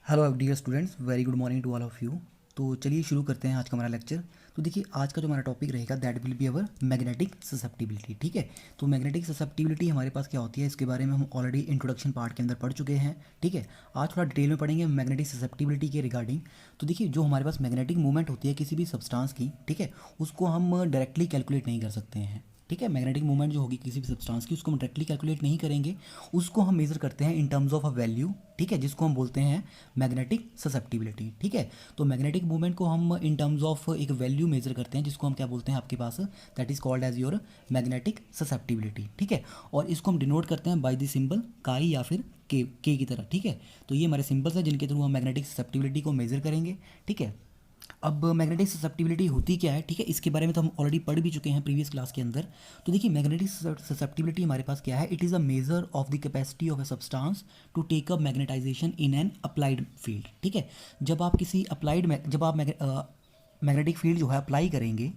Hello dear students, very good morning to all of you. तो चलिए शुरू करते हैं आज का हमारा लेक्चर। तो देखिए, आज का जो हमारा टॉपिक रहेगा that will be our magnetic susceptibility. ठीक है, तो मैग्नेटिक ससेप्टिबिलिटी हमारे पास क्या होती है, इसके बारे में हम ऑलरेडी इंट्रोडक्शन पार्ट के अंदर पढ़ चुके हैं। ठीक है, आज थोड़ा डिटेल में पढ़ेंगे मैग्नेटिक ससेप्टिबिलिटी के रिगार्डिंग। तो देखिए, जो हमारे पास मैग्नेटिक मूवमेंट होती है किसी भी सब्सटेंस की, ठीक है, उसको हम डायरेक्टली कैलकुलेट नहीं कर सकते हैं। ठीक है, मैग्नेटिक मूवमेंट जो होगी किसी भी सब्सटेंस की, उसको हम डायरेक्टली कैलकुलेट नहीं करेंगे, उसको हम मेजर करते हैं इन टर्म्स ऑफ अ वैल्यू। ठीक है, जिसको हम बोलते हैं मैग्नेटिक ससेप्टिबिलिटी। ठीक है, तो मैग्नेटिक मूवमेंट को हम इन टर्म्स ऑफ एक वैल्यू मेजर करते हैं, जिसको हम क्या बोलते हैं आपके पास, that is called as your magnetic susceptibility. ठीक है, और इसको हम डिनोट करते हैं बाय द सिंबल काई या फिर के की तरह। ठीक है, तो ये हमारे सिंबल्स हैं जिनके थ्रू हम मैग्नेटिक ससेप्टिबिलिटी को मेजर करेंगे। ठीक है, अब मैग्नेटिक ससेप्टिबिलिटी होती क्या है, ठीक है, इसके बारे में तो हम ऑलरेडी पढ़ भी चुके हैं प्रीवियस क्लास के अंदर। तो देखिए, मैग्नेटिक ससेप्टिबिलिटी हमारे पास क्या है, it is a measure of the capacity of a substance to take up magnetization in an applied field. ठीक है, जब आप किसी जब आप मैग्नेटिक फील्ड जो है अप्लाई करेंगे,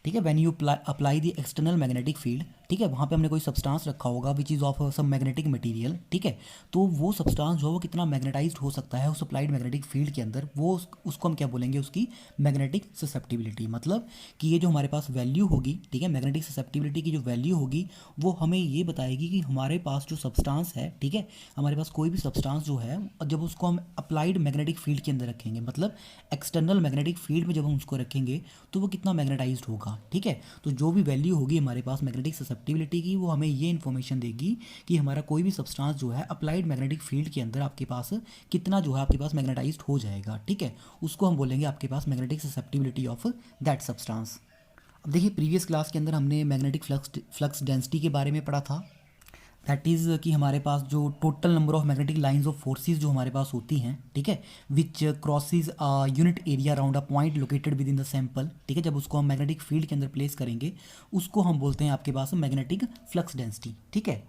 ठीक है, when you apply the external magnetic field, ठीक है, वहाँ पे हमने कोई सब्सटेंस रखा होगा which is of some magnetic material. ठीक है, तो वो सब्सटेंस जो है वो कितना मैग्नेटाइज्ड हो सकता है उस अप्लाइड मैग्नेटिक फील्ड के अंदर, वो उसको हम क्या बोलेंगे, उसकी मैग्नेटिक ससेप्टिबिलिटी। मतलब कि ये जो हमारे पास वैल्यू होगी, ठीक है, मैग्नेटिक ससेप्टिबिलिटी की जो वैल्यू होगी वो हमें ये बताएगी कि हमारे पास जो सब्सटेंस है, ठीक है, हमारे पास कोई भी सब्सटेंस जो है, जब उसको हम अप्लाइड मैग्नेटिक फील्ड के अंदर रखेंगे, मतलब एक्सटर्नल मैग्नेटिक फील्ड में जब हम उसको रखेंगे, तो वो कितना मैग्नेटाइज्ड होगा। ठीक है, तो जो भी वैल्यू होगी हमारे पास मैग्नेटिक ससेप्टिबिलिटी की, वो हमें ये इन्फॉर्मेशन देगी कि हमारा कोई भी सब्सटेंस जो है अप्लाइड मैग्नेटिक फील्ड के अंदर आपके पास कितना जो है आपके पास मैग्नेटाइज्ड हो जाएगा। ठीक है, उसको हम बोलेंगे आपके पास magnetic susceptibility of that substance. अब देखिए, प्रीवियस क्लास के अंदर हमने मैग्नेटिक फ्लक्स डेंसिटी के बारे में पढ़ा था। दैट इज़ कि हमारे पास जो total number of magnetic lines of forces जो हमारे पास होती हैं, ठीक है, which crosses unit area around a point located within the sample. ठीक है, जब उसको हम मैग्नेटिक फील्ड के अंदर प्लेस करेंगे, उसको हम बोलते हैं आपके पास मैग्नेटिक फ्लक्स डेंसिटी। ठीक है,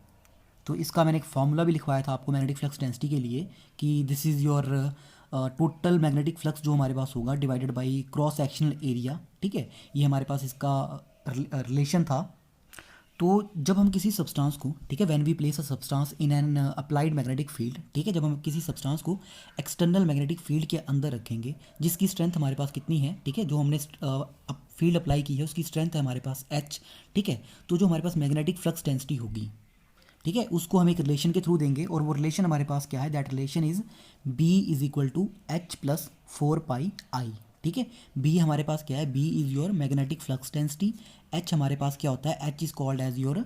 तो इसका मैंने एक फॉर्मूला भी लिखवाया था आपको मैग्नेटिक फ्लक्स डेंसिटी के लिए कि this is your total magnetic flux जो हमारे पास होगा divided by cross sectional area. ठीक है, ये हमारे पास इसका रिलेशन था। तो जब हम किसी सब्सटेंस को, ठीक है, when we place a substance in an applied magnetic field, ठीक है, जब हम किसी सब्सटेंस को एक्सटर्नल मैग्नेटिक फील्ड के अंदर रखेंगे, जिसकी स्ट्रेंथ हमारे पास कितनी है, ठीक है, जो हमने फील्ड अप्लाई की है उसकी स्ट्रेंथ है हमारे पास H। ठीक है, तो जो हमारे पास मैग्नेटिक फ्लक्स डेंसिटी होगी, ठीक है, उसको हम एक रिलेशन के थ्रू देंगे, और वो रिलेशन हमारे पास क्या है, that relation is B is equal to H plus 4 pi I. ठीक है, बी हमारे पास क्या है, B is your magnetic flux density, H हमारे पास क्या होता है, H is called as your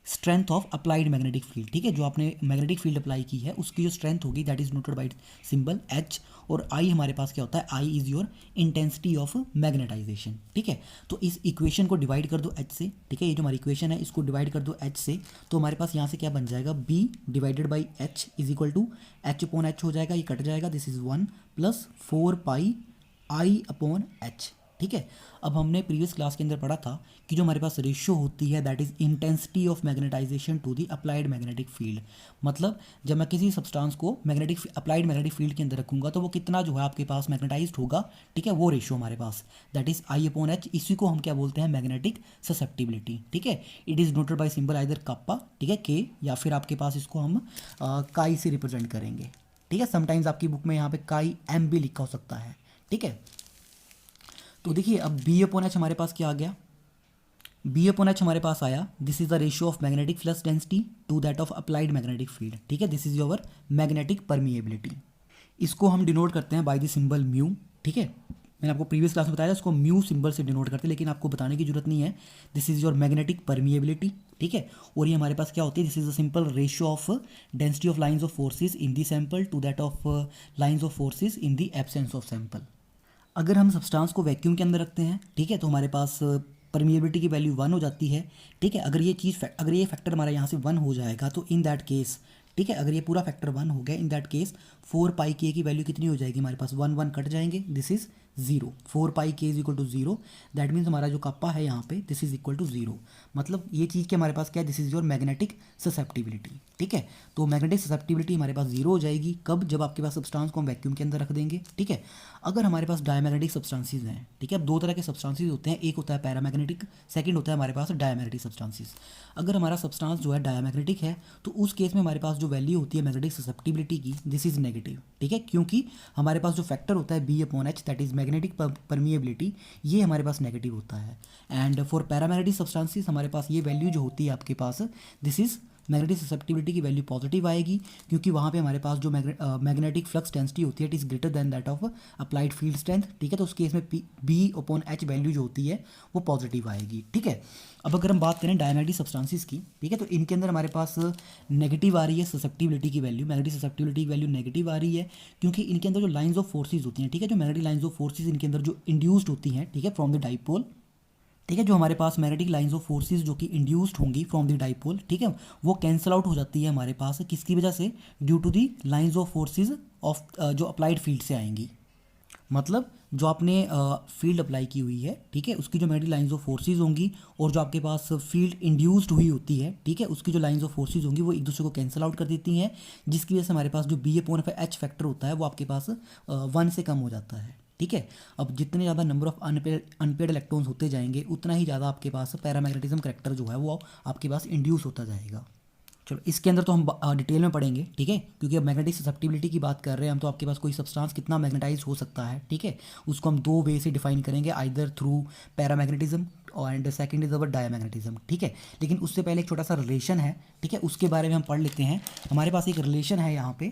strength of applied magnetic field. ठीक है, जो आपने मैग्नेटिक फील्ड अप्लाई की है उसकी जो स्ट्रेंथ होगी that is noted by symbol H, और आई हमारे पास क्या होता है, I is your intensity of magnetization. ठीक है, तो इस इक्वेशन को डिवाइड कर दो एच से। ठीक है, ये जो हमारी इक्वेशन है इसको डिवाइड कर दो एच से, तो हमारे पास यहाँ से क्या बन जाएगा, B divided by H is equal to H upon H हो जाएगा, ये कट जाएगा, this is 1 plus 4 pi I upon H. ठीक है, अब हमने प्रीवियस क्लास के अंदर पढ़ा था कि जो हमारे पास रेशियो होती है that is intensity of magnetization to the applied magnetic field. मतलब जब मैं किसी सब्सटेंस को मैग्नेटिक अप्लाइड मैग्नेटिक फील्ड के अंदर रखूंगा तो वो कितना जो है आपके पास मैग्नेटाइज्ड होगा। ठीक है, वो रेशियो हमारे पास that is I upon H, इसी को हम क्या बोलते हैं, मैग्नेटिक ससेप्टिबिलिटी। ठीक है, it is noted by symbol either kappa, ठीक है, के, या फिर आपके पास इसको हम काई से रिप्रेजेंट करेंगे। ठीक है, समटाइम्स आपकी बुक में यहाँ पे काई एम भी लिखा हो सकता है। ठीक है, तो देखिए, अब बी अपॉन एच हमारे पास क्या आ गया, बी अपॉन एच हमारे पास आया, this is the ratio of magnetic flux density to that of applied magnetic field. ठीक है, this is your magnetic permeability. इसको हम डिनोट करते हैं बाय द सिंबल म्यू। ठीक है, मैंने आपको प्रीवियस क्लास में बताया इसको म्यू सिंबल से डिनोट करते हैं, लेकिन आपको बताने की जरूरत नहीं है, this is your magnetic permeability. ठीक है, और ये हमारे पास क्या होती है, this is a simple ratio of density of lines of forces in the sample to that of lines of forces in the absence of sample. अगर हम सब्सटेंस को वैक्यूम के अंदर रखते हैं, ठीक है, तो हमारे पास परमिएबिलिटी की वैल्यू 1 हो जाती है। ठीक है, अगर ये फैक्टर हमारा यहाँ से 1 हो जाएगा तो इन दैट केस, ठीक है, अगर ये पूरा फैक्टर 1 हो गया, इन दैट केस 4 पाई के की वैल्यू कितनी हो जाएगी हमारे पास, 1 1 कट जाएंगे, दिस इज 0, 4 पाई के is equal to 0। That means हमारा जो कप्पा है यहाँ पे दिस इज इक्वल टू 0। मतलब ये चीज़ के हमारे पास क्या है, this is your magnetic susceptibility. ठीक है, तो मैग्नेटिक ससेप्टिबिलिटी हमारे पास 0 हो जाएगी कब, जब आपके पास सब्सटेंस को हम वैक्यूम के अंदर रख देंगे। ठीक है, अगर हमारे पास डायमैग्नेटिक सब्सटेंसेज हैं, ठीक है, अब 2 तरह के सब्सटेंसेज होते हैं, एक होता है पैरामैग्नेटिक, सेकंड होता है हमारे पास डायमैग्नेटिक सब्सटेंसेज। अगर हमारा सब्सटेंस जो है डायमैग्नेटिक है तो उस केस में हमारे पास जो वैल्यू होती है मैग्नेटिक ससेप्टिबिलिटी की, दिस इज नेगेटिव। नेगेटिव, ठीक है, क्योंकि हमारे पास जो फैक्टर होता है B/H that is magnetic permeability, ये हमारे पास नेगेटिव होता है। एंड फॉर पैरामैग्नेटिक सब्सटेंसेस हमारे पास ये वैल्यू जो होती है आपके पास, दिस इज मैग्नेटिक ससेप्टिबिलिटी की वैल्यू पॉजिटिव आएगी, क्योंकि वहाँ पे हमारे पास जो मैग्नेटिक फ्लक्स डेंसिटी होती है it is greater than that of applied field strength, ठीक है। तो उस केस में B/H वैल्यू जो होती है वो पॉजिटिव आएगी, ठीक है। अब अगर हम बात करें डायमैग्नेटिक सब्सटेंसेस की, ठीक है, तो इनके अंदर हमारे पास नेगेटिव आ रही है ससेप्टिबिलिटी की वैल्यू, मैग्नेटिक ससेप्टिबिलिटी की वैल्यू नेगेटिव आ रही है, क्योंकि इनके अंदर जो लाइंस ऑफ फोर्सेज होती हैं, ठीक है, जो मैग्नेटिक लाइंस ऑफ फोर्सेज इनके अंदर जो इंड्यूस्ड होती हैं, ठीक है, फ्रॉम द डाइपोल, ठीक है, जो हमारे पास मैग्नेटिक लाइंस ऑफ फोर्सेस जो कि इंड्यूस्ड होंगी फ्रॉम द डाइपोल, ठीक है, वो कैंसल आउट हो जाती है हमारे पास, किसकी वजह से, due to the lines of forces of जो अप्लाइड फील्ड से आएंगी, मतलब जो आपने फील्ड अप्लाई की हुई है, ठीक है, उसकी जो मैग्नेटिक लाइंस ऑफ फोर्सेज होंगी और जो आपके पास फील्ड इंड्यूस्ड हुई होती है, ठीक है, उसकी जो लाइंस ऑफ फोर्सेज होंगी वो एक दूसरे को कैंसिल आउट कर देती हैं, जिसकी वजह से हमारे पास जो B/H फैक्टर होता है वो आपके पास 1 से कम हो जाता है, ठीक है। अब जितने ज़्यादा नंबर ऑफ अनपेड इलेक्ट्रॉन्स होते जाएंगे उतना ही ज़्यादा आपके पास पैरामैग्नेटिज्म करैक्टर जो है वो आपके पास इंड्यूस होता जाएगा। चलो इसके अंदर तो हम डिटेल में पढ़ेंगे, ठीक है, क्योंकि अब मैग्नेटिक ससेप्टिबिलिटी की बात कर रहे हैं हम, तो आपके पास कोई सब्सटेंस कितना मैग्नेटाइज हो सकता है, ठीक है, उसको हम 2 वे से डिफाइन करेंगे, either through paramagnetism and second is our diamagnetism, ठीक है। लेकिन उससे पहले एक छोटा सा रिलेशन है, ठीक है, उसके बारे में हम पढ़ लेते हैं। हमारे पास एक रिलेशन है यहाँ पे,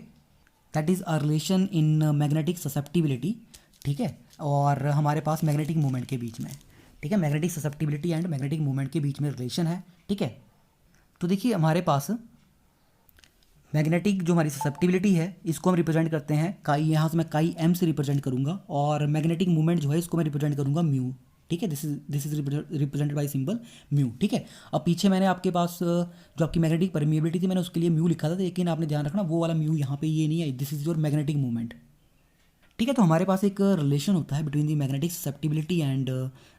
that is a relation in magnetic susceptibility, ठीक है, और हमारे पास मैग्नेटिक मूवमेंट के बीच में, ठीक है, magnetic susceptibility and magnetic movement के बीच में रिलेशन है, ठीक है। तो देखिए हमारे पास मैग्नेटिक जो हमारी ससेप्टिबिलिटी है इसको हम रिप्रेजेंट करते हैं काई, यहाँ से मैं काई M से रिप्रेजेंट करूँगा, और मैग्नेटिक मूवमेंट जो है इसको मैं रिप्रेजेंट करूँगा म्यू, ठीक है, this is represented by symbol mu, ठीक है। अब पीछे मैंने आपके पास जो आपकी मैग्नेटिक परमिएबिलिटी थी मैंने उसके लिए म्यू लिखा था, लेकिन आपने ध्यान रखना वो वाला म्यू यहाँ पे ये नहीं है, this is your magnetic movement, ठीक है। तो हमारे पास एक रिलेशन होता है between the magnetic susceptibility and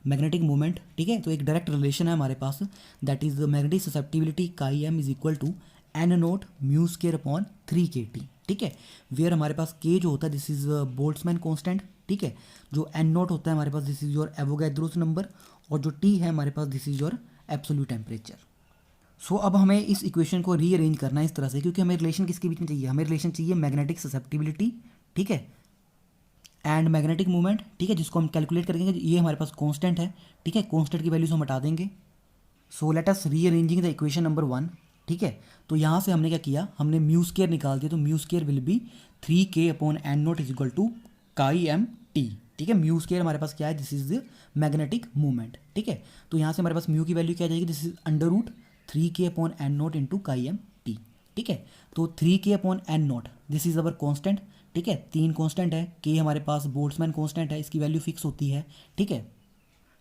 magnetic movement, ठीक है। तो एक डायरेक्ट रिलेशन है हमारे पास, that is magnetic susceptibility chi M is equal to N0 mu square upon 3kT, ठीक है, वेयर हमारे पास K जो होता है दिस इज बोल्ट्जमैन कांस्टेंट, ठीक है, जो N0 होता है हमारे पास this is your Avogadro's number, और जो T है हमारे पास this is your absolute temperature. So अब हमें इस इक्वेशन को रीअरेंज करना है इस तरह से, क्योंकि हमें रिलेशन किसके बीच में चाहिए, हमें रिलेशन चाहिए मैग्नेटिक ससेप्टिबिलिटी, ठीक है, एंड मैग्नेटिक मूवमेंट, ठीक है, जिसको हम कैलकुलेट करेंगे, ये हमारे पास कांस्टेंट है, ठीक है, कांस्टेंट की वैल्यूज हम हटा देंगे। So let us rearranging the equation number 1, ठीक है। तो यहाँ से हमने क्या किया, हमने म्यू स्क्वायर निकाल दिया, तो mu square will be 3k upon N0 is equal to chi M/T, ठीक है। म्यू स्क्वायर हमारे पास क्या है, this is the magnetic movement, ठीक है। तो यहाँ से हमारे पास म्यू की वैल्यू क्या आ जाएगी, this is √3k upon N0 into काई M/T, ठीक है। तो 3k upon N0 this is our constant, ठीक है, 3 कॉन्स्टेंट है, के हमारे पास बोल्ट्जमैन कॉन्स्टेंट है, इसकी वैल्यू फिक्स होती है, ठीक है।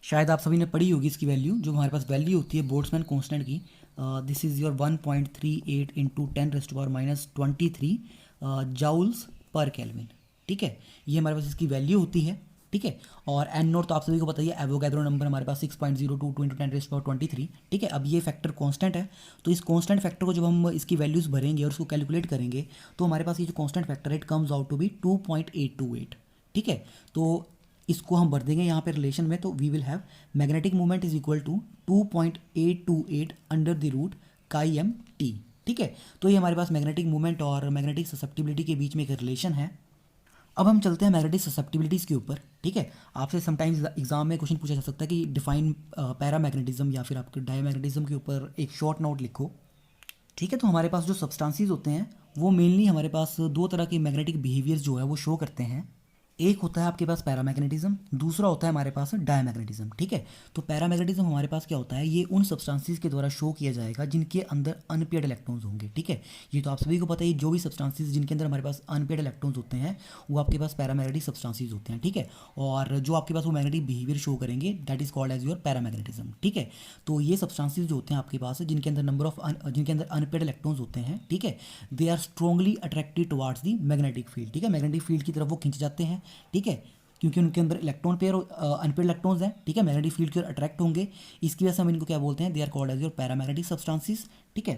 शायद आप सभी ने पढ़ी होगी इसकी वैल्यू, जो हमारे पास वैल्यू होती है बोल्ट्जमैन कांस्टेंट की, this is your 1.38 into 10⁻23 joules पर केल्विन, ठीक है, ये हमारे पास इसकी वैल्यू होती है, ठीक है। और N0 तो आप सभी को पता ही है, एवोगैड्रो नंबर हमारे पास 6.022 इंटू 10⁻23, ठीक है। अब ये फैक्टर कांस्टेंट है, तो इस कांस्टेंट फैक्टर को जब हम इसकी वैल्यूज़ भरेंगे और उसको कैलकुलेट करेंगे तो हमारे पास ये जो कांस्टेंट फैक्टर है it comes out to be 2.828, ठीक है। तो इसको हम भर देंगे यहाँ पे रिलेशन में, तो we will have magnetic movement is equal to 2.828 under the root chi M/T, ठीक है। तो ये हमारे पास मैग्नेटिक मूवमेंट और मैग्नेटिक ससेप्टिबिलिटी के बीच में एक रिलेशन है। अब हम चलते हैं मैग्नेटिक ससेप्टिबिलिटीज़ के ऊपर, ठीक है। आपसे समटाइम्स एग्जाम में क्वेश्चन पूछा जा सकता है कि डिफाइन पैरामैग्नेटिज्म या फिर आपके डायमैग्नेटिज्म के ऊपर एक शॉर्ट नोट लिखो, ठीक है। तो हमारे पास जो सब्सटेंसेस होते हैं वो मेनली हमारे पास 2 तरह के मैग्नेटिक बिहेवियर जो है वो शो करते हैं, एक होता है आपके पास पैरामैग्नेटिज्म, दूसरा होता है हमारे पास डायमैग्नेटिज्म, ठीक है। तो पैरामैग्नेटिज्म हमारे पास क्या होता है, ये उन सब्सटेंसेस के द्वारा शो किया जाएगा जिनके अंदर अनपेयर्ड इलेक्ट्रॉन्स होंगे, ठीक है। ये तो आप सभी को पता है, जो भी सब्सटेंसेस जिनके अंदर हमारे पास अनपेयर्ड इलेक्ट्रॉन्स होते हैं वो आपके पास पैरामैग्नेटिक सब्सटेंसेस होते हैं, ठीक है। और जो आपके पास वो मैग्नेटिक बिहेवियर शो करेंगे that is called as your paramagnetism, ठीक है। तो ये सब्सटेंसेस जो होते हैं आपके पास जिनके अंदर जिनके अंदर अनपेयर्ड इलेक्ट्रॉन्स होते हैं, ठीक है, they are strongly attracted towards the magnetic field, ठीक है, मैग्नेटिक फील्ड की तरफ वो खिंच जाते हैं, ठीक है, क्योंकि उनके अंदर इलेक्ट्रॉन पेयर अनपेयर्ड इलेक्ट्रॉन्स हैं, ठीक है, मैग्नेटिक फील्ड की ओर अट्रैक्ट होंगे, इसकी वजह से हम इनको क्या बोलते हैं, they are called as your paramagnetic substances, ठीक है।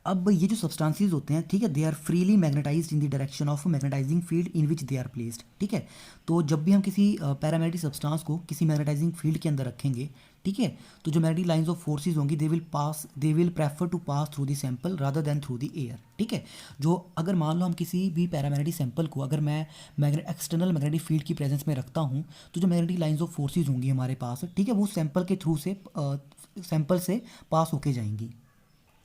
अब ये जो सब्सटेंसेस होते हैं, ठीक है, they are freely magnetised in the direction of magnetising field in which they are placed, ठीक है। तो जब भी हम किसी पैरामैग्नेटिक सब्सटेंस को किसी मैग्नेटाइजिंग फील्ड के अंदर रखेंगे, ठीक है, तो जो मैग्नेटिक लाइंस ऑफ फोर्सेज होंगी they will prefer to pass through the sample rather than through the air, ठीक है। जो अगर मान लो हम किसी भी पैरामैग्नेटिक सैंपल को अगर मैं एक्सटर्नल मैग्नेटिक फील्ड की प्रेजेंस में रखता हूँ, तो जो मैग्नेटिक लाइंस ऑफ फोर्सेज होंगी हमारे पास, ठीक है, वो सैंपल के थ्रू से सैंपल से पास होके जाएंगी,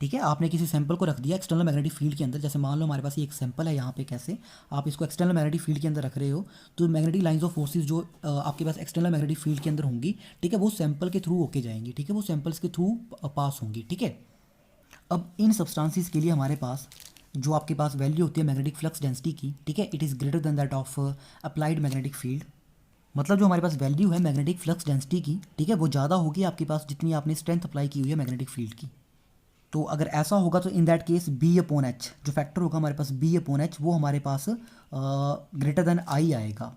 ठीक है। आपने किसी सैंपल को रख दिया एक्सटर्नल मैग्नेटिक फील्ड के अंदर, जैसे मान लो हमारे पास ये एक सैंपल है यहाँ पे, कैसे आप इसको एक्सटर्नल मैग्नेटिक फील्ड के अंदर रख रहे हो, तो मैग्नेटिक लाइंस ऑफ फोर्सेज जो आपके पास एक्सटर्नल मैग्नेटिक फील्ड के अंदर होंगी, ठीक है, वो सैंपल के थ्रू होके जाएंगी, ठीक है, वो सैंपल्स के थ्रू पास होंगी, ठीक है। अब इन सब्सटेंसेस के लिए हमारे पास जो आपके पास वैल्यू होती है मैग्नेटिक फ्लक्स डेंसिटी की, ठीक है, it is greater than that of applied magnetic field. मतलब जो हमारे पास वैल्यू है मैग्नेटिक फ्लक्स डेंसिटी की, ठीक है, वो ज़्यादा होगी आपके पास जितनी आपने स्ट्रेंथ अप्लाई की हुई है मैग्नेटिक फील्ड की। तो अगर ऐसा होगा तो in that case B upon H, जो फैक्टर होगा हमारे पास बी अपॉन एच, वो हमारे पास ग्रेटर देन आई आएगा।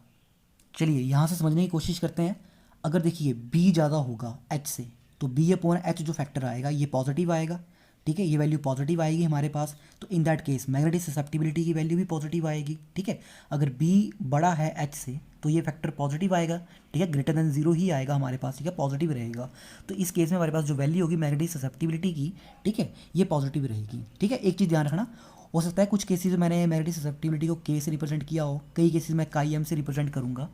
चलिए यहाँ से समझने की कोशिश करते हैं। अगर देखिए बी ज़्यादा होगा एच से, तो बी अपॉन एच जो फैक्टर आएगा ये पॉजिटिव आएगा, ठीक है, ये वैल्यू पॉजिटिव आएगी हमारे पास। तो in that case magnetic susceptibility की वैल्यू भी पॉजिटिव आएगी, ठीक है। अगर बी बड़ा है एच से तो ये फैक्टर पॉजिटिव आएगा, ठीक है, ग्रेटर देन जीरो ही आएगा हमारे पास, ठीक है, पॉजिटिव रहेगा। तो इस केस में हमारे पास जो वैल्यू होगी मैग्नेटिक ससेप्टिबिलिटी की, ठीक है, ये पॉजिटिव रहेगी, ठीक है। एक चीज़ ध्यान रखना, हो सकता है कुछ केसेस में मैंने मैग्नेटिक ससेप्टिबिलिटी को के से रिप्रेजेंट किया हो, कई केसेस में काई एम से रिप्रेजेंट करूँगा,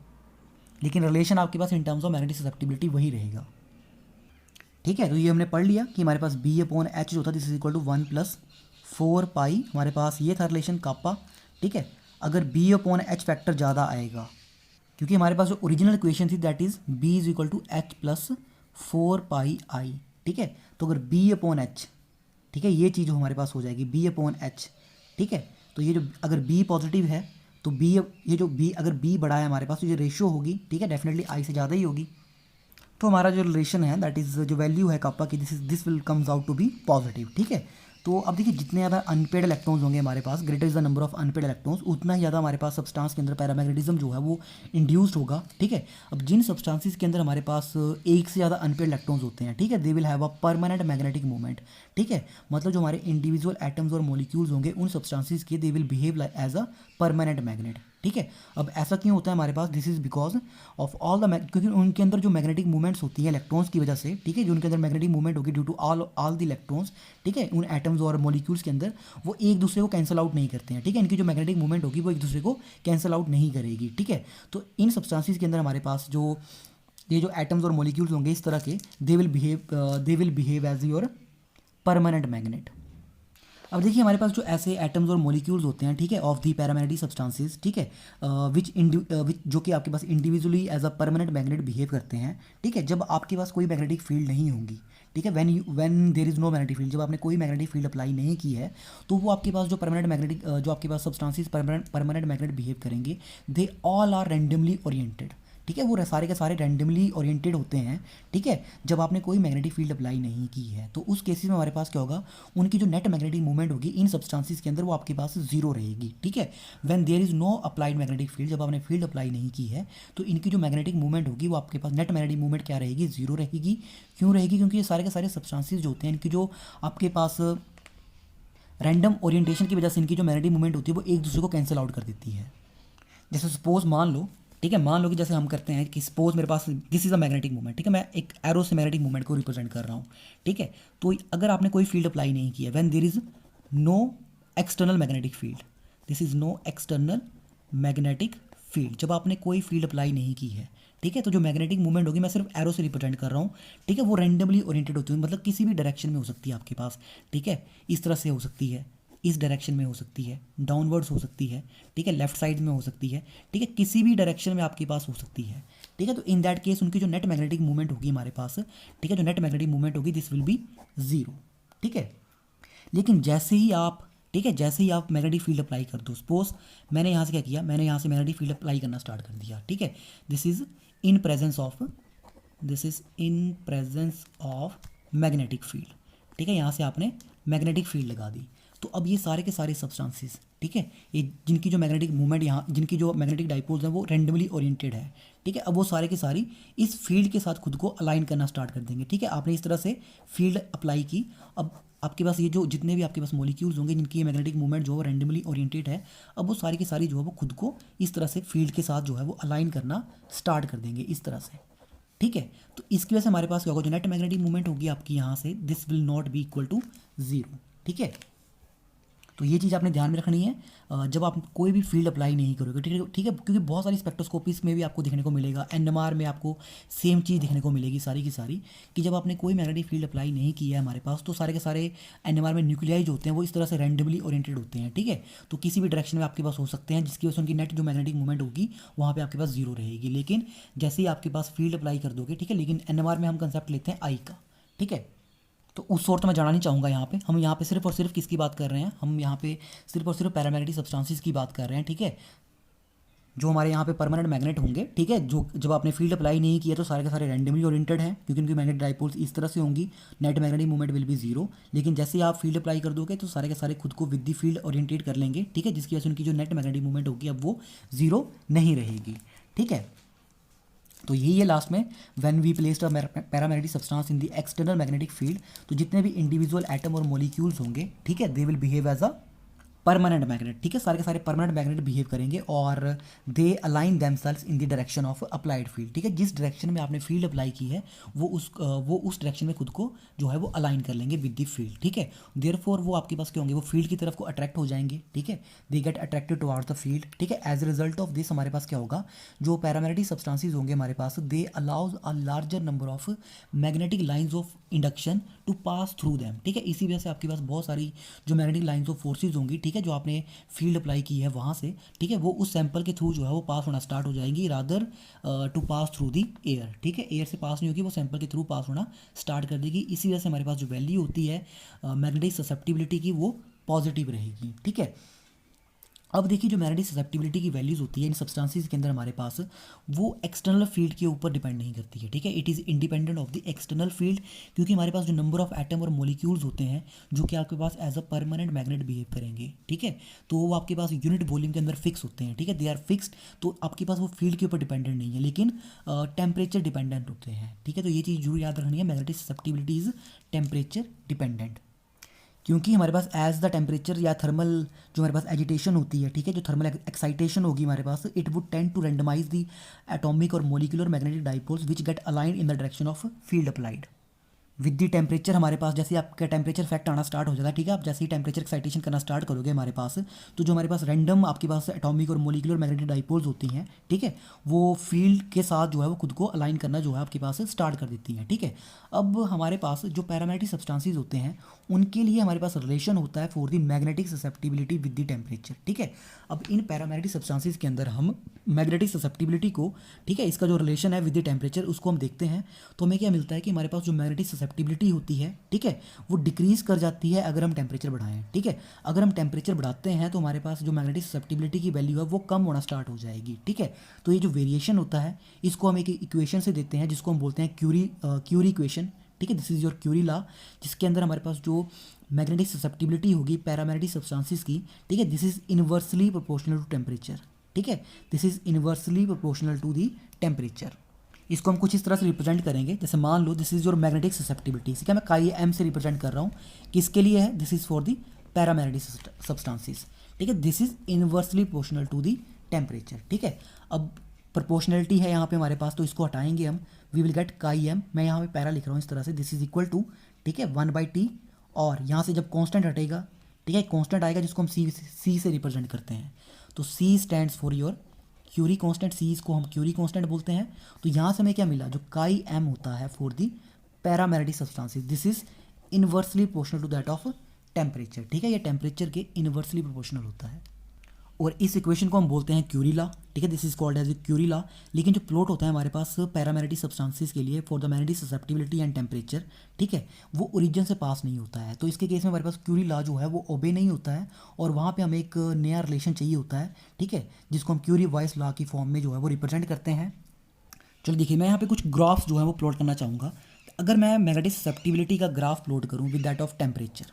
लेकिन रिलेशन आपके पास in terms of magnetic susceptibility वही रहेगा, ठीक है। तो ये हमने पढ़ लिया कि हमारे पास बी अपॉन एच जो होता है दिस इज इक्वल टू 1+4 पाई, हमारे पास ये था रिलेशन कापा, ठीक है। अगर बी अपॉन एच फैक्टर ज़्यादा आएगा, क्योंकि हमारे पास जो ओरिजिनल इक्वेशन थी that is B is equal to H plus 4 pi I, ठीक है। तो अगर बी अपॉन एच, ठीक है, ये चीज़ हमारे पास हो जाएगी बी अपॉन एच, ठीक है। तो ये जो अगर बी पॉजिटिव है तो बी, ये जो बी अगर बी बड़ा है हमारे पास तो ये रेशियो होगी, ठीक है, डेफिनेटली आई से ज़्यादा ही होगी। तो हमारा जो रिलेशन है दैट इज़ जो वैल्यू है कापा की this will comes out to be positive, ठीक है। तो अब देखिए जितने ज़्यादा अनपेड इलेक्ट्रॉन्स होंगे हमारे पास, greater is the number of unpaired electrons, उतना ही ज़्यादा हमारे पास सब्सटेंस के अंदर पैरामैग्नेटिज्म जो है वो इंड्यूस्ड होगा, ठीक है। अब जिन सब्सटेंसेस के अंदर हमारे पास एक से ज़्यादा अनपेड इलेक्ट्रॉन्स होते हैं, ठीक है, they will have a permanent magnetic movement, ठीक है। मतलब जो हमारे इंडिविजुअल एटम्स और मॉलिक्यूल्स होंगे उन सब्सटेंसेस के they will behave as a permanent magnet, ठीक है। अब ऐसा क्यों होता है हमारे पास, this is because of all the, क्योंकि उनके अंदर जो मैग्नेटिक मूवमेंट्स होती है इलेक्ट्रॉन्स की वजह से, ठीक है, जो उनके अंदर मैग्नेटिक मूवमेंट होगी due to all the electrons, ठीक है, उन एटम्स और मॉलिक्यूल्स के अंदर वो एक दूसरे को कैंसिल आउट नहीं करते हैं, ठीक है। इनकी जो मैग्नेटिक मूवमेंट होगी वो एक दूसरे को कैंसिल आउट नहीं करेगी, ठीक है। तो इन सब्सटेंसेस के अंदर हमारे पास जो ये जो एटम्स और मॉलिक्यूल्स होंगे इस तरह के they will behave as your permanent magnet. अब देखिए हमारे पास जो ऐसे एटम्स और मॉलिक्यूल्स होते हैं, ठीक है, ऑफ दी पैरामैग्नेटिक सब्सटेंसेस, ठीक है, विच जो कि आपके पास individually as a permanent magnet behave करते हैं, ठीक है, जब आपके पास कोई मैग्नेटिक फील्ड नहीं होगी, ठीक है, when there is no magnetic field, जब आपने कोई मैग्नेटिक फील्ड अप्लाई नहीं की है तो वो आपके पास जो परमानेंट मैग्नेटिक जो आपके पास सब्सटेंसेस परमानेंट मैग्नेट बिहेव करेंगे, they all are randomly oriented, ठीक है, वो सारे के सारे रैंडमली ओरिएंटेड होते हैं, ठीक है, जब आपने कोई मैग्नेटिक फील्ड अप्लाई नहीं की है। तो उस केसेस में हमारे पास क्या होगा, उनकी जो नेट मैग्नेटिक मूवमेंट होगी इन सब्सटेंसेस के अंदर वो आपके पास जीरो रहेगी, ठीक है। When there is no applied magnetic field, जब आपने फील्ड अप्लाई नहीं की है तो इनकी जो मैग्नेटिक मूवमेंट होगी वो आपके पास नेट मैग्नेटिक मूवमेंट क्या रहेगी, जीरो रहेगी। क्यों रहेगी, क्योंकि ये सारे के सारे सब्सटेंसेस जो होते हैं इनकी जो आपके पास रैंडम ओरिएंटेशन की वजह से इनकी जो मैग्नेटिक मूवमेंट होती है वो एक दूसरे को कैंसिल आउट कर देती है। जैसे सपोज मान लो, ठीक है, मान लो कि जैसे हम करते हैं कि सपोज मेरे पास this is a magnetic movement, ठीक है, मैं एक एरो से मैग्नेटिक मूवमेंट को रिप्रेजेंट कर रहा हूँ, ठीक है। तो अगर आपने कोई फील्ड अप्लाई नहीं किया, when there is no external magnetic field, this is no external magnetic field, जब आपने कोई फील्ड अप्लाई नहीं की है, ठीक है, तो जो मैग्नेटिक मूवमेंट होगी मैं सिर्फ एरो से रिप्रेजेंट कर रहा हूँ, ठीक है, वो रैंडमली ओरिएंटेड होती है, मतलब किसी भी डायरेक्शन में हो सकती है आपके पास, ठीक है, इस तरह से हो सकती है, इस डायरेक्शन में हो सकती है, डाउनवर्ड्स हो सकती है, ठीक है, लेफ्ट साइड में हो सकती है, ठीक है, किसी भी डायरेक्शन में आपके पास हो सकती है, ठीक है। तो इन दैट केस उनकी जो नेट मैग्नेटिक मूवमेंट होगी हमारे पास, ठीक है, जो नेट मैग्नेटिक मूवमेंट होगी दिस विल बी जीरो, ठीक है। लेकिन जैसे ही आप, ठीक है, जैसे ही आप मैग्नेटिक फील्ड अप्लाई कर दो, सपोज मैंने यहाँ से क्या किया, मैंने यहाँ से मैग्नेटिक फील्ड अप्लाई करना स्टार्ट कर दिया, ठीक है, this is in presence of magnetic field, ठीक है, यहाँ से आपने मैग्नेटिक फील्ड लगा दी। तो अब ये सारे के सारे सब्सटेंसेस, ठीक है। ये जिनकी जो मैग्नेटिक मूवमेंट यहाँ, जिनकी जो मैग्नेटिक डाइपोल्स हैं वो रेंडमली ओरिएंटेड है, ठीक है। अब वो सारे के सारी इस फील्ड के साथ खुद को अलाइन करना स्टार्ट कर देंगे, ठीक है। आपने इस तरह से फील्ड अप्लाई की, अब आपके पास ये जो जितने भी आपके पास मॉलिक्यूल्स होंगे जिनकी ये मैग्नेटिक मूवमेंट जो है रेंडमली ओरिएंटेड है, अब वो सारी की सारी जो है वो खुद को इस तरह से फील्ड के साथ जो है वो अलाइन करना स्टार्ट कर देंगे इस तरह से, ठीक है। तो इसकी वजह से हमारे पास क्या होगा, जो नेट मैग्नेटिक मूवमेंट होगी आपकी यहाँ से, this will not be equal to zero, ठीक है। तो ये चीज़ आपने ध्यान में रखनी है जब आप कोई भी फील्ड अप्लाई नहीं करोगे, ठीक है, ठीक है। क्योंकि बहुत सारी स्पेक्ट्रोस्कोपीज में भी आपको देखने को मिलेगा, एनएमआर में आपको सेम चीज़ देखने को मिलेगी सारी की सारी, कि जब आपने कोई मैग्नेटिक फील्ड अप्लाई नहीं किया है हमारे पास, तो सारे के सारे एनएमआर में न्यूक्लियाई जो होते हैं वो इस तरह से रैंडमली ओरिएंटेड होते हैं, ठीक है। तो किसी भी डायरेक्शन में आपके पास हो सकते हैं, जिसकी वजह से उनकी नेट जो मैग्नेटिक मूवमेंट होगी वहाँ पर आपके पास जीरो रहेगी। लेकिन जैसे ही आपके पास फील्ड अप्लाई कर दोगे, ठीक है, लेकिन एनएमआर में हम कंसेप्ट लेते हैं आई का, ठीक है। तो उस सोर्ट में जाना नहीं चाहूँगा यहाँ पे। हम यहाँ पे सिर्फ और सिर्फ किसकी बात कर रहे हैं, हम यहाँ पे सिर्फ और सिर्फ पैरामैग्नेटिक सब्सटेंसेस की बात कर रहे हैं, ठीक है, जो हमारे यहाँ पे परमानेंट मैग्नेट होंगे, ठीक है। जो जब आपने फील्ड अप्लाई नहीं किया तो सारे के सारे रैंडमली ओरिएंटेड हैं, क्योंकि उनकी मैग्नेटिक डाइपोल्स इस तरह से होंगी, net magnetic movement will be zero. लेकिन जैसे ही आप फील्ड अप्लाई कर दोगे तो सारे के सारे खुद को विद दी फील्ड ओरिएंटेड कर लेंगे, ठीक है, जिसकी वजह से उनकी जो नेट मैग्नेटिक मूवमेंट होगी अब वो जीरो नहीं रहेगी, ठीक है। तो यही है लास्ट में, when we placed a paramagnetic substance in the external magnetic field, तो जितने भी इंडिविजुअल एटम और मॉलिक्यूल्स होंगे, ठीक है, they will behave as a permanent magnet, ठीक है, सारे के सारे परमानेंट मैग्नेट बिहेव करेंगे और they align themselves in the direction of applied field, ठीक है। जिस डायरेक्शन में आपने फील्ड अप्लाई की है वो उस डायरेक्शन में खुद को जो है वो अलाइन कर लेंगे विद द फील्ड, ठीक है। देयरफॉर वो आपके पास क्या होंगे, वो फील्ड की तरफ को अट्रैक्ट हो जाएंगे, ठीक है, they get attracted towards the field, ठीक है। As a result of this हमारे पास क्या होगा, जो पैरामैग्नेटिक सब्सटेंसेस होंगे हमारे पास, they allows a larger number of magnetic lines of induction to pass through them, ठीक है। इसी वजह से आपके पास बहुत सारी जो मैग्नेटिक लाइंस ऑफ फोर्सेज होंगी, ठीक है, जो आपने फील्ड अप्लाई की है वहाँ से, ठीक है, वो उस सैंपल के थ्रू जो है वो पास होना स्टार्ट हो जाएंगी, rather to pass through the air, ठीक है। एयर से पास नहीं होगी, वो सैंपल के थ्रू पास होना स्टार्ट कर देगी। इसी वजह से हमारे पास जो वैल्यू होती है मैग्नेटिक ससेप्टिबिलिटी की वो पॉजिटिव रहेगी, ठीक है। अब देखिए जो मैग्नेटिक ससेप्टिबिलिटी की वैल्यूज़ होती है इन सब्सटेंसेस के अंदर हमारे पास, वो एक्सटर्नल फील्ड के ऊपर डिपेंड नहीं करती है, ठीक है। It is independent of the external field, क्योंकि हमारे पास जो नंबर ऑफ एटम और मॉलिक्यूल्स होते हैं जो कि आपके पास as a permanent magnet behave करेंगे, ठीक है, तो वो आपके पास यूनिट वॉल्यूम के अंदर फिक्स होते हैं, ठीक है, दे आर फिक्स्ड। तो आपके पास वो फील्ड के ऊपर डिपेंडेंट नहीं है, लेकिन टेम्परेचर डिपेंडेंट होते हैं, ठीक है। तो ये चीज़ जरूर याद रखनी है, magnetic susceptibility is temperature dependent, क्योंकि हमारे पास एज द टेम्परेचर या थर्मल जो हमारे पास एजिटेशन होती है, ठीक है, जो थर्मल एक्साइटेशन होगी हमारे पास, it would tend to randomize the atomic और molecular magnetic dipoles which get aligned in the direction of field applied with the temperature. हमारे पास जैसे आपका टेम्परेचर फैक्ट आना स्टार्ट हो जाता है, ठीक है, आप जैसे ही टेम्परेचर एक्साइटेशन करना स्टार्ट करोगे हमारे पास, तो जो हमारे पास रैंडम आपके पास एटॉमिक और मोलिकुलर मैग्नेटिक डाइपोल्स होती हैं, ठीक है, वो फील्ड के साथ जो है वो खुद को अलाइन करना जो है आपके पास स्टार्ट कर देती हैं, ठीक है। अब हमारे पास जो पैरामैग्नेटिक सब्सटेंसेस होते हैं उनके लिए हमारे पास रिलेशन होता है for the magnetic susceptibility with the temperature, ठीक है। अब इन पैरामैग्नेटिक सब्सटेंसेस के अंदर हम मैग्नेटिक ससेप्टिबिलिटी को, ठीक है, इसका जो रिलेशन है विद द टेम्परेचर उसको हम देखते हैं, तो हमें क्या मिलता है कि हमारे पास जो मैग्नेटिक ससेप्टिबिलिटी होती है, ठीक है, वो डिक्रीज कर जाती है अगर हम टेम्परेचर बढ़ाएं, ठीक है। अगर हम टेम्परेचर बढ़ाते हैं तो हमारे पास जो मैग्नेटिक ससेप्टिबिलिटी की वैल्यू है वो कम होना स्टार्ट हो जाएगी, ठीक है। तो ये जो वेरिएशन होता है इसको हम एक इक्वेशन से देते हैं जिसको हम बोलते हैं क्यूरी इक्वेशन, ठीक है, this is your Curie law, जिसके अंदर हमारे पास जो मैग्नेटिक ससेप्टिबिलिटी होगी पैरामैग्नेटिक सब्सटेंसेस की, ठीक है, this is inversely proportional to temperature, ठीक है, this is inversely proportional to the temperature. इसको हम कुछ इस तरह से रिप्रेजेंट करेंगे, जैसे मान लो this is your magnetic susceptibility, इसे क्या मैं काई एम से रिप्रेजेंट कर रहा हूँ, किसके लिए है, this is for the paramagnetic substances, ठीक है, this is inversely proportional to the temperature, ठीक है। अब प्रोपोर्शनलिटी है यहाँ पे हमारे पास, तो इसको हटाएंगे हम, we will get chi M, मैं यहाँ पे पैरा लिख रहा हूँ इस तरह से, दिस इज इक्वल टू, ठीक है, 1/t, और यहाँ से जब कांस्टेंट हटेगा, ठीक है, कांस्टेंट आएगा जिसको हम सी से रिप्रेजेंट करते हैं, तो C stands for your Curie constant, C इसको हम क्यूरी कांस्टेंट बोलते हैं। तो यहाँ से हमें क्या मिला, जो काई एम होता है for the paramagnetic substances, this is inversely proportional to that of temperature, ठीक है, ये टेम्परेचर के इनवर्सली प्रोपोर्शनल होता है, और इस इक्वेशन को हम बोलते हैं क्यूरी लॉ, ठीक है, this is called as a Curie law. लेकिन जो प्लॉट होता है हमारे पास पैरामैग्नेटिक सब्सटेंसेस के लिए for the magnetic susceptibility and temperature, ठीक है, वो ओरिजिन से पास नहीं होता है, तो इसके केस में हमारे पास क्यूरी लॉ जो है वो ओबे नहीं होता है, और वहाँ पे हमें एक नया रिलेशन चाहिए होता है, ठीक है, जिसको हम क्यूरी वॉइस लॉ की फॉर्म में जो है वो रिप्रेजेंट करते हैं। चलो देखिए, मैं यहाँ पे कुछ ग्राफ्स जो है वो प्लॉट करना चाहूँगा। अगर मैं मैग्नेटिक ससेप्टिबिलिटी का ग्राफ प्लॉट करूँ विद दैट ऑफ टेम्परेचर,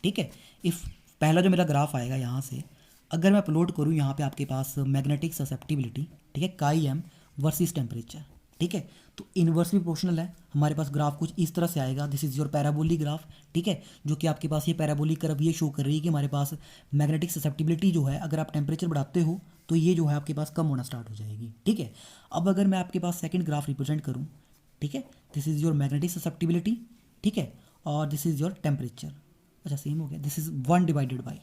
ठीक है, इफ़ पहला जो मेरा ग्राफ आएगा यहाँ से, अगर मैं अपलोड करूँ यहाँ पे आपके पास मैग्नेटिक ससेप्टिबिलिटी, ठीक है, काई एम वर्सेस टेम्परेचर, ठीक है, तो इन्वर्सली प्रोपोर्शनल है। हमारे पास ग्राफ कुछ इस तरह से आएगा, this is your parabolic graph, ठीक है, जो कि आपके पास ये पैराबोलिक कर्व ये शो कर रही है कि हमारे पास मैग्नेटिक ससेप्टिबिलिटी जो है, अगर आप टेम्परेचर बढ़ाते हो तो ये जो है आपके पास कम होना स्टार्ट हो जाएगी, ठीक है। अब अगर मैं आपके पास सेकंड ग्राफ रिप्रेजेंट करूँ, ठीक है, this is your magnetic susceptibility, ठीक है, और दिस इज़ योर टेम्परेचर, अच्छा सेम हो गया, दिस इज़ 1 डिवाइडेड बाई,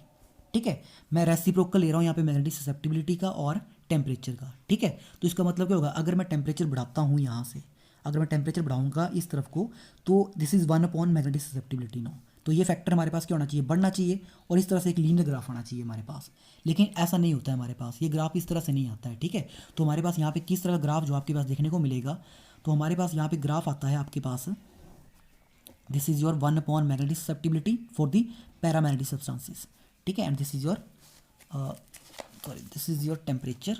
ठीक है, मैं रेसिप्रोकल ले रहा हूँ यहाँ पे मैग्नेटिक ससेप्टिबिलिटी का और टेम्परेचर का, ठीक है। तो इसका मतलब क्या होगा, अगर मैं टेम्परेचर बढ़ाता हूँ यहाँ से, अगर मैं टेम्परेचर बढ़ाऊंगा इस तरफ को, तो this is 1 upon magnetic susceptibility no, तो ये फैक्टर हमारे पास क्या होना चाहिए, बढ़ना चाहिए, और इस तरह से एक लीनियर ग्राफ आना चाहिए हमारे पास। लेकिन ऐसा नहीं होता है हमारे पास, ये ग्राफ इस तरह से नहीं आता है, ठीक है। तो हमारे पास यहाँ पे किस तरह का ग्राफ जो आपके पास देखने को मिलेगा, तो हमारे पास यहाँ पे ग्राफ आता है आपके पास, this is your 1 upon magnetic susceptibility for the paramagnetic substances, ठीक है, and this is your sorry this is your temperature,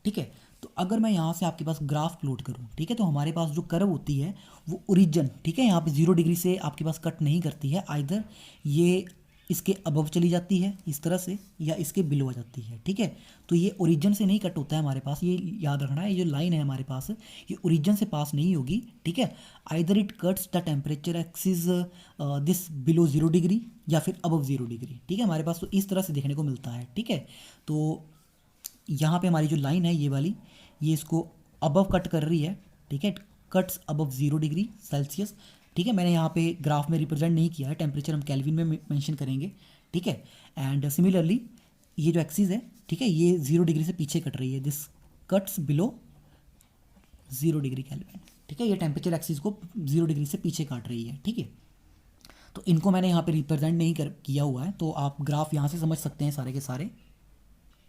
ठीक है। तो अगर मैं यहाँ से आपके पास ग्राफ प्लॉट करूँ, ठीक है, तो हमारे पास जो कर्व होती है वो ओरिजिन, ठीक है, यहाँ पे 0 डिग्री से आपके पास कट नहीं करती है, आइदर ये इसके अबव चली जाती है इस तरह से, या इसके बिलो आ जाती है, ठीक है। तो ये ओरिजिन से नहीं कट होता है हमारे पास, ये याद रखना है, ये जो लाइन है हमारे पास ये ओरिजिन से पास नहीं होगी, ठीक है। Either it cuts the temperature axis this below 0 degree या फिर अबव 0 डिग्री, ठीक है, हमारे पास तो इस तरह से देखने को मिलता है, ठीक है। तो यहाँ पे हमारी जो लाइन है ये वाली, ये इसको अबव कट कर रही है, ठीक है, कट्स अबव 0 डिग्री सेल्सियस, ठीक है। मैंने यहाँ पे ग्राफ में रिप्रेजेंट नहीं किया है, टेम्परेचर हम केल्विन में मेंशन करेंगे, ठीक है। एंड सिमिलरली ये जो एक्सिस है, ठीक है, ये 0 डिग्री से पीछे कट रही है, this cuts below 0 degree kelvin, ठीक है, ये टेम्परेचर एक्सिस को 0 डिग्री से पीछे काट रही है, ठीक है। तो इनको मैंने यहाँ पे रिप्रेजेंट नहीं किया हुआ है, तो आप ग्राफ यहाँ से समझ सकते हैं सारे के सारे।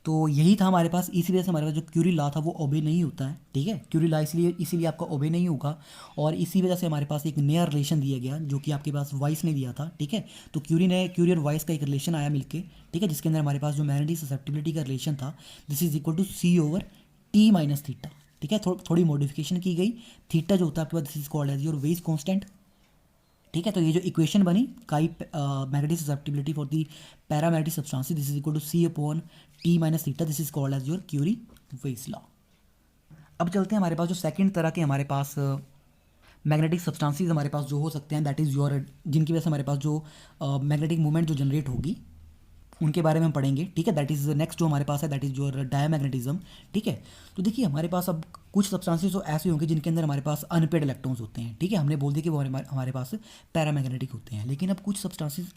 तो यही था हमारे पास, इसी वजह से हमारे पास जो क्यूरी लॉ था वो ओबे नहीं होता है, ठीक है, क्यूरी लॉ इसीलिए आपका ओबे नहीं होगा, और इसी वजह से हमारे पास एक नया रिलेशन दिया गया जो कि आपके पास वाइस ने दिया था, ठीक है। तो क्यूरी और वाइस का एक रिलेशन आया मिलके, ठीक है, जिसके अंदर हमारे पास जो मैग्नेटिक ससेप्टिबिलिटी का रिलेशन था, this is equal to C over T minus theta, ठीक है, थोड़ी मॉडिफिकेशन की गई, थीटा जो होता है आपके पास this is called as your Weiss constant, ठीक है। तो ये जो इक्वेशन बनी chi magnetic susceptibility for the paramagnetic substances, this is equal to C upon T minus theta, this is called as your Curie Weiss law. अब चलते हैं हमारे पास जो सेकंड तरह के हमारे पास मैग्नेटिक सब्सटेंसेस हमारे पास जो हो सकते हैं, दैट इज़ योर, जिनकी वजह से हमारे पास जो मैग्नेटिक मूवमेंट जो जनरेट होगी उनके बारे में हम पढ़ेंगे, ठीक है। दैट इज़ नेक्स्ट जो हमारे पास है, दैट इज़ योर डायमैग्नेटिज्म, ठीक है। तो देखिए हमारे पास अब कुछ सब्सटेंसेस तो ऐसे होंगे जिनके अंदर हमारे पास अनपेड इलेक्ट्रॉन्स होते हैं, ठीक है, हमने बोल दिया कि वो हमारे पास पैरामैग्नेटिक होते हैं। लेकिन अब कुछ सब्सटेंसेस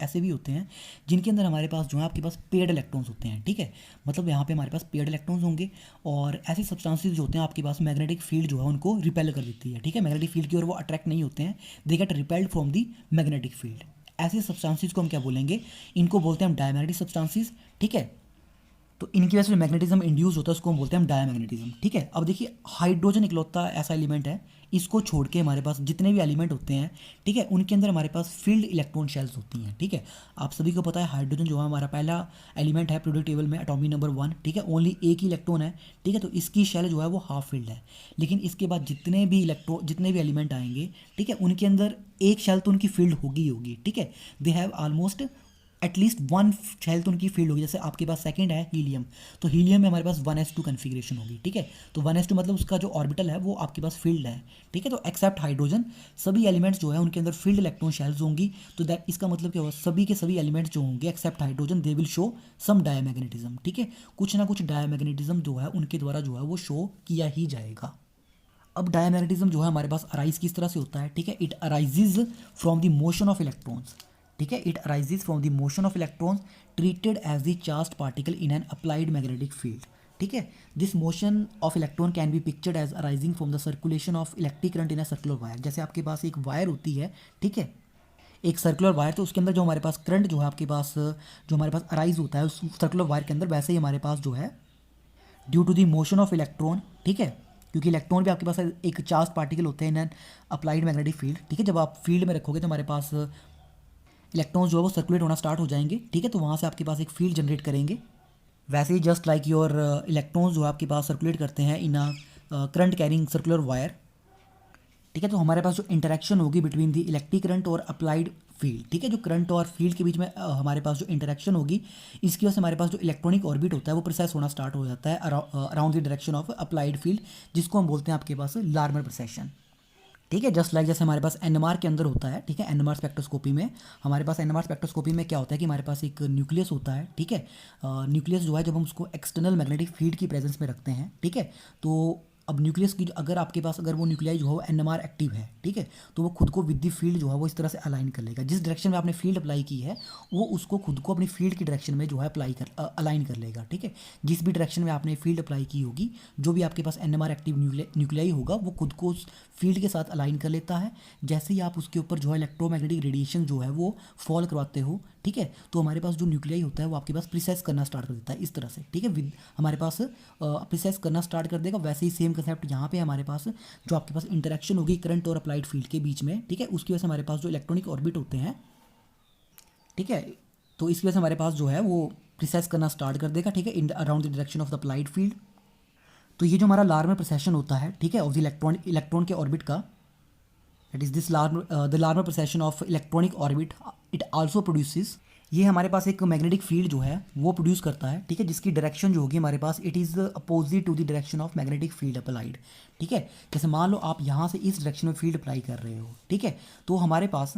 ऐसे भी होते हैं जिनके अंदर हमारे पास जो है आपके पास पेड इलेक्ट्रॉन्स होते हैं, ठीक है, मतलब यहाँ पे हमारे पास पेड इलेक्ट्रॉन्स होंगे, और ऐसे सब्सटेंसेस जो होते हैं आपके पास मैग्नेटिक फील्ड जो है उनको रिपेल कर देती है, ठीक है, मैग्नेटिक फील्ड की ओर वो अट्रैक्ट नहीं होते हैं, they get repelled from the magnetic field. ऐसे सब्सटेंसेस को हम क्या बोलेंगे, इनको बोलते हैं हम डायमैग्नेटिक सब्सटेंसेस, ठीक है। तो इनकी वजह से जो मैग्नेटिज्म इंड्यूस होता है उसको हम बोलते हैं हम डायमैग्नेटिज्म, ठीक है। अब देखिए हाइड्रोजन इकलौता ऐसा एलिमेंट है, इसको छोड़ के हमारे पास जितने भी एलिमेंट होते हैं, ठीक है, उनके अंदर हमारे पास फील्ड इलेक्ट्रॉन शेल्स होती हैं, ठीक है। आप सभी को पता है हाइड्रोजन जो है हमारा पहला एलिमेंट है पीरियोडिक टेबल में, एटॉमिक नंबर 1, ठीक है, ओनली एक ही इलेक्ट्रॉन है, ठीक है। तो इसकी शेल जो है वो हाफ फील्ड है, लेकिन इसके बाद जितने भी एलिमेंट आएंगे, ठीक है, उनके अंदर एक शेल तो उनकी फील्ड होगी, ठीक है, they have almost at least 1 shell तो उनकी फील्ड होगी। जैसे आपके पास सेकंड है हीलियम, तो हीलियम में हमारे पास 1s2 कन्फिग्रेशन होगी, ठीक है। तो 1s2 मतलब उसका जो ऑर्बिटल है वो आपके पास फील्ड है, ठीक है। तो एक्सेप्ट हाइड्रोजन सभी एलिमेंट्स जो है उनके अंदर फील्ड इलेक्ट्रॉन शेल्स होंगी, तो दैट इसका मतलब क्या होगा, सभी के सभी एलिमेंट्स जो होंगे except hydrogen they will show some diamagnetism, ठीक है, कुछ ना कुछ डायमैग्नेटिज्म जो है उनके द्वारा जो है वो शो किया ही जाएगा। अब डायमैग्नेटिज्म जो है हमारे पास अराइज किस तरह से होता है, ठीक है, it arises from the motion of electrons, ठीक है, it arises from the motion of electrons treated as the charged particle in an applied magnetic field, ठीक है। This motion of electron can be pictured as arising from the circulation of electric current in a circular wire. जैसे आपके पास एक wire होती है, ठीक है, एक सर्कुलर वायर, तो उसके अंदर जो हमारे पास करंट जो है आपके पास जो हमारे पास अराइज होता है उस सर्कुलर वायर के अंदर, वैसे ही हमारे पास जो है due to the motion of electron, ठीक है, क्योंकि इलेक्ट्रॉन भी आपके पास एक चार्ज पार्टिकल होते हैं इन एन अप्लाइड मैग्नेटिक फील्ड, ठीक है। जब आप फील्ड में रखोगे तो हमारे पास इलेक्ट्रॉन्स जो है वो सर्कुलेट होना स्टार्ट हो जाएंगे, ठीक है, तो वहाँ से आपके पास एक फील्ड जनरेट करेंगे। वैसे ही जस्ट लाइक योर इलेक्ट्रॉन्स जो आपके पास सर्कुलेट करते हैं in a current carrying circular wire, ठीक है। तो हमारे पास जो इंटरेक्शन होगी बिटवीन द इलेक्ट्रिक करंट और अप्लाइड फील्ड, ठीक है, जो करंट और फील्ड के बीच में हमारे पास जो इंटरेक्शन होगी, इसकी वजह से हमारे पास जो इलेक्ट्रॉनिक ऑर्बिट होता है वो प्रोसेस होना स्टार्ट हो जाता है around the direction of applied field, जिसको हम बोलते हैं आपके पास लार्मर प्रोसेशन। ठीक है, जस्ट लाइक जैसे हमारे पास एनएमआर के अंदर होता है, ठीक है, एनएमआर स्पेक्ट्रोस्कोपी में हमारे पास एनएमआर स्पेक्ट्रोस्कोपी में क्या होता है कि हमारे पास एक न्यूक्लियस होता है, ठीक है। न्यूक्लियस जो है जब हम उसको एक्सटर्नल मैग्नेटिक फील्ड की प्रेजेंस में रखते हैं, ठीक है, तो अब न्यूक्लियस की अगर आपके पास अगर वो न्यूक्लियाई जो है वो एनएमआर एक्टिव है, ठीक है, तो वो खुद को विद द फील्ड जो है वो इस तरह से अलाइन कर लेगा, जिस डायरेक्शन में आपने फील्ड अप्लाई की है वो उसको खुद को अपनी फील्ड की डायरेक्शन में जो है अलाइन कर लेगा, ठीक है। जिस भी डायरेक्शन में आपने फील्ड अप्लाई की होगी, जो भी आपके पास एनएमआर एक्टिव न्यूक्लियाई होगा वो खुद को उस फील्ड के साथ अलाइन कर लेता है। जैसे ही आप उसके ऊपर जो है इलेक्ट्रोमैग्नेटिक रेडिएशन जो है वो फॉल करवाते हो, ठीक है, तो हमारे पास जो न्यूक्लियाई होता है वो आपके पास प्रिसेस करना स्टार्ट कर देता है इस तरह से, ठीक है, विद हमारे पास प्रिसेस करना स्टार्ट कर देगा। वैसे ही सेम कंसेप्ट यहाँ पे हमारे पास जो आपके पास इंटरेक्शन होगी करंट और अप्लाइड फील्ड के बीच में, ठीक है, उसकी वजह से हमारे पास जो इलेक्ट्रॉनिक ऑर्बिट होते हैं, ठीक है, तो इसकी वजह से हमारे पास जो है वो प्रिसेस करना स्टार्ट कर देगा, ठीक है, in around the direction of the applied field. तो ये जो हमारा लार्मर प्रोसेशन होता है, ठीक है, ऑफ द इलेक्ट्रॉन के ऑर्बिट का, that is this the Larmor precession of electronic orbit, it also produces, ये हमारे पास एक मैग्नेटिक फील्ड जो है वो प्रोड्यूस करता है, ठीक है, जिसकी डायरेक्शन जो होगी हमारे पास it is opposite to the direction of magnetic field applied, ठीक है। जैसे मान लो आप यहाँ से इस डायरेक्शन में फील्ड अप्लाई कर रहे हो, ठीक है, तो हमारे पास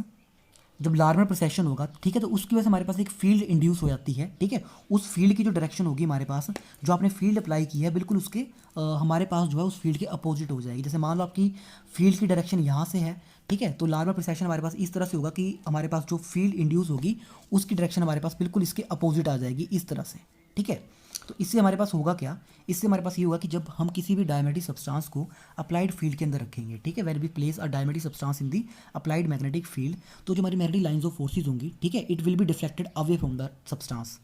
जब लार्मर प्रोसेशन होगा, ठीक है, तो उसकी वजह से हमारे पास एक फील्ड इंड्यूस हो जाती है, ठीक है। उस फील्ड की जो डायरेक्शन होगी हमारे पास, जो आपने फील्ड अप्लाई की है बिल्कुल उसके हमारे पास जो है उस फील्ड के अपोजिट हो जाएगी। जैसे मान लो आपकी फील्ड की डायरेक्शन यहाँ से है, ठीक है, तो लार्मर प्रोसेशन हमारे पास इस तरह से होगा कि हमारे पास जो फील्ड इंड्यूस होगी उसकी डायरेक्शन हमारे पास बिल्कुल इसके अपोजिट आ जाएगी इस तरह से, ठीक है। तो इससे हमारे पास होगा क्या, इससे हमारे पास ये होगा कि जब हम किसी भी डायमेटिक सब्सटेंस को अप्लाइड फील्ड के अंदर रखेंगे, ठीक है, when we place a diamagnetic substance in the applied magnetic field, तो जो हमारी मैग्नेटिक लाइंस ऑफ फोर्सेज होंगी, ठीक है, it will be deflected away from the substance,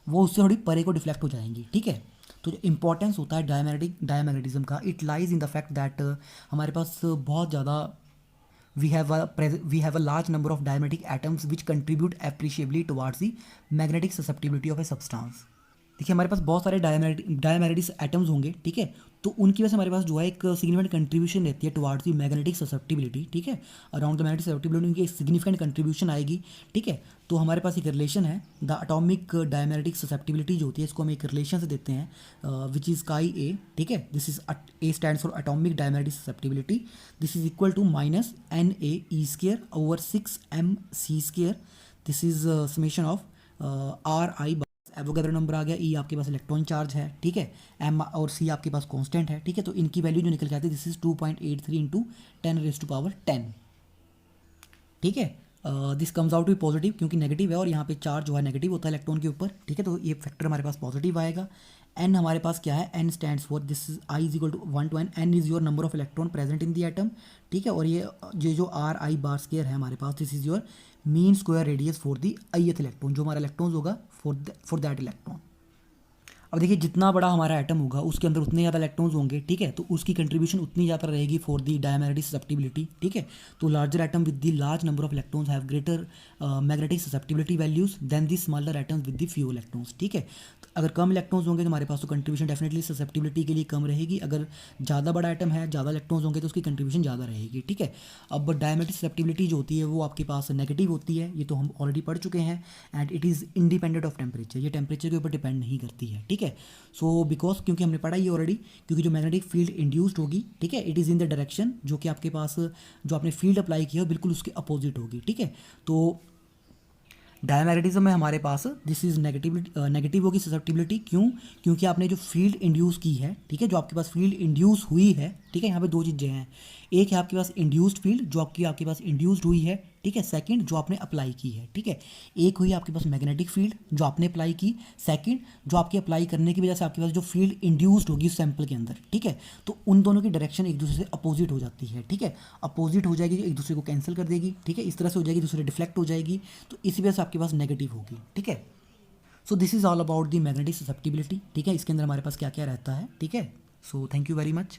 वो उससे थोड़ी परे को डिफ्लेक्ट हो जाएंगी, ठीक है। तो जो इंपॉर्टेंस होता है डायमैग्नेटिज्म का, it lies in the fact that हमारे पास बहुत ज़्यादा we have a large number of diametic atoms which contribute appreciably towards the magnetic susceptibility of a substance। देखिए हमारे पास बहुत सारे डायमैग्नेटिक एटम्स होंगे, ठीक है, तो उनकी वजह से हमारे पास जो है एक सिग्निफिकेंट कंट्रीब्यूशन रहती है टुवार्ड्स दी मैग्नेटिक ससेप्टिबिलिटी, ठीक है, अराउंड द मैग्नेटिक ससेप्टिबिलिटी उनकी एक सिग्निफिकेंट कंट्रीब्यूशन आएगी, ठीक है। तो हमारे पास एक रिलेशन है, द एटॉमिक डायमैग्नेटिक ससेप्टिबिलिटी जो होती है इसको हम एक रिलेशन से देते हैं विच इज़ काई ए, ठीक है, this is A stands for atomic diamagnetic susceptibility, this is equal to minus N A e square over 6m c square, this is summation of r i, Avogadro number आ गया, e आपके पास electron charge है, ठीक है, M और सी आपके पास constant है, ठीक है, तो इनकी वैल्यू जो निकल के आती है दिस इज 2.83 इंटू 10⁻10, ठीक है। This comes out to positive क्योंकि नेगेटिव है और यहाँ पे चार्ज जो है नेगेटिव होता है इलेक्ट्रॉन के ऊपर, ठीक है, तो ये फैक्टर हमारे पास पॉजिटिव आएगा। एन हमारे पास क्या है, N stands for this is I is equal to 1 to n, N is your number of electron present in the atom, ठीक है, और ये जो आर आई बार स्क्वायर है हमारे पास this is your mean square radius for the ith electron, जो हमारा इलेक्ट्रॉन होगा फॉर दैट इलेक्ट्रॉन। अब देखिए जितना बड़ा हमारा एटम होगा उसके अंदर उतने ज़्यादा इलेक्ट्रॉन्स होंगे, ठीक है, तो उसकी कंट्रीब्यूशन उतनी ज़्यादा रहेगी फॉर दी डायमैग्नेटिक ससेप्टिबिलिटी, ठीक है। तो larger atom with the large number of electrons have greater magnetic susceptibility values than the smaller atoms with the few electrons, ठीक है। तो अगर कम इलेक्ट्रॉन्स होंगे तो हमारे पास तो कंट्रीब्यूशन डेफिनेटली ससेप्टिबिलिटी के लिए कम रहेगी, अगर ज़्यादा बड़ा एटम है ज़्यादा इलेक्ट्रॉन्स होंगे तो उसकी कंट्रीब्यूशन ज़्यादा रहेगी, ठीक है। अब डायमैग्नेटिक ससेप्टिबिलिटी जो होती है वो आपके पास नेगेटिव होती है, ये तो हम ऑलरेडी पढ़ चुके हैं, and it is independent of temperature, ये टेम्परेचर के ऊपर डिपेंड नहीं करती है, ठीक है। सो बिकॉज क्योंकि हमने पढ़ा ये ऑलरेडी, क्योंकि जो मैग्नेटिक फील्ड इंड्यूस्ड होगी, ठीक है, it is in the direction जो कि आपके पास जो आपने फील्ड अप्लाई किया है बिल्कुल उसके अपोजिट होगी, ठीक है। तो डायमैग्नेटिज्म में हमारे पास दिस इज नेगेटिव होगी ससेप्टिबिलिटी, क्योंकि आपने जो फील्ड इंड्यूस की है, ठीक है, जो आपके पास फील्ड इंड्यूस हुई है, ठीक है, यहाँ पे दो चीज़ें हैं, एक है आपके पास इंड्यूस्ड फील्ड जो आपके पास इंड्यूस्ड हुई है, ठीक है, सेकंड जो आपने अप्लाई की है, ठीक है। एक हुई आपके पास मैग्नेटिक फील्ड जो आपने अप्लाई की, सेकंड जो आपके अप्लाई करने की वजह से आपके पास जो फील्ड इंड्यूस्ड होगी उस सैंपल के अंदर, ठीक है, तो उन दोनों की डायरेक्शन एक दूसरे से अपोजिट हो जाती है, ठीक है, अपोजिट हो जाएगी, एक दूसरे को कैंसिल कर देगी, ठीक है, इस तरह से हो जाएगी, दूसरे डिफ्लेक्ट हो जाएगी, तो इसी वजह से आपके पास नेगेटिव होगी, ठीक है। So this is all about the magnetic susceptibility, ठीक है, इसके अंदर हमारे पास क्या क्या रहता है, ठीक है। So thank you very much.